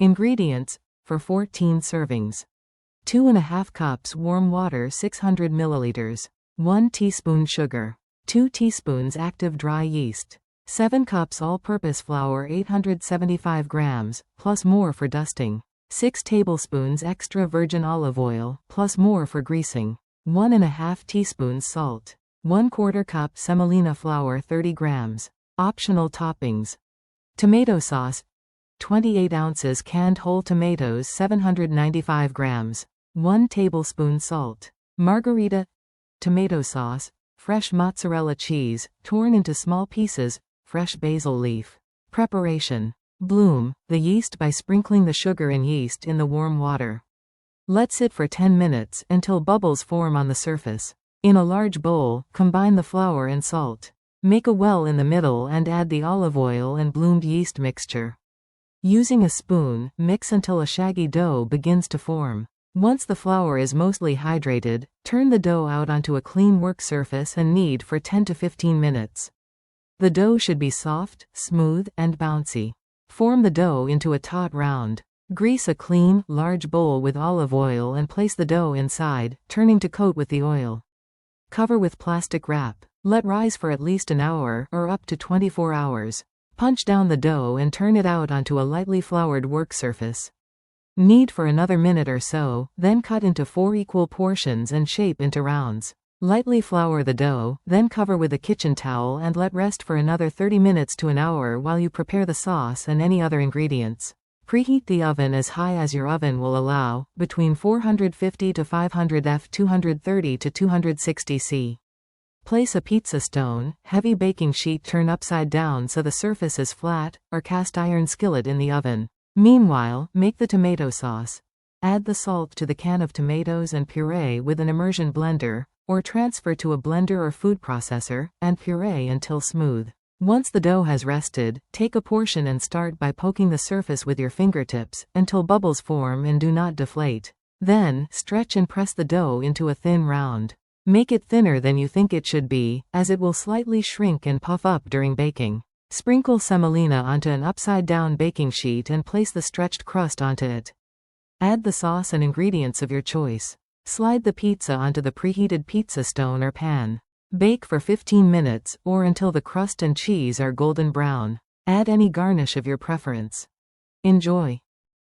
Ingredients for 14 servings: 2½ cups warm water 600 milliliters, 1 teaspoon sugar, 2 teaspoons active dry yeast, 7 cups all-purpose flour 875 grams, plus more for dusting, 6 tablespoons extra virgin olive oil, plus more for greasing, 1½ teaspoons salt, 1/4 cup semolina flour 30 grams. Optional toppings: tomato sauce, 28 ounces canned whole tomatoes 795 grams, 1 tablespoon salt, margarita, tomato sauce, fresh mozzarella cheese, torn into small pieces, fresh basil leaf. Preparation: bloom the yeast by sprinkling the sugar and yeast in the warm water. Let sit for 10 minutes until bubbles form on the surface. In a large bowl, combine the flour and salt. Make a well in the middle and add the olive oil and bloomed yeast mixture. Using a spoon, mix until a shaggy dough begins to form. Once the flour is mostly hydrated, turn the dough out onto a clean work surface and knead for 10 to 15 minutes. The dough should be soft, smooth, and bouncy. Form the dough into a taut round. Grease a clean, large bowl with olive oil and place the dough inside, turning to coat with the oil. Cover with plastic wrap. Let rise for at least an hour or up to 24 hours. Punch down the dough and turn it out onto a lightly floured work surface. Knead for another minute or so, then cut into 4 equal portions and shape into rounds. Lightly flour the dough, then cover with a kitchen towel and let rest for another 30 minutes to an hour while you prepare the sauce and any other ingredients. Preheat the oven as high as your oven will allow, between 450 to 500 F 230 to 260 C. Place a pizza stone, heavy baking sheet turn upside down so the surface is flat, or cast iron skillet in the oven. Meanwhile, make the tomato sauce. Add the salt to the can of tomatoes and puree with an immersion blender, or transfer to a blender or food processor, and puree until smooth. Once the dough has rested, take a portion and start by poking the surface with your fingertips, until bubbles form and do not deflate. Then, stretch and press the dough into a thin round. Make it thinner than you think it should be, as it will slightly shrink and puff up during baking. Sprinkle semolina onto an upside-down baking sheet and place the stretched crust onto it. Add the sauce and ingredients of your choice. Slide the pizza onto the preheated pizza stone or pan. Bake for 15 minutes, or until the crust and cheese are golden brown. Add any garnish of your preference. Enjoy.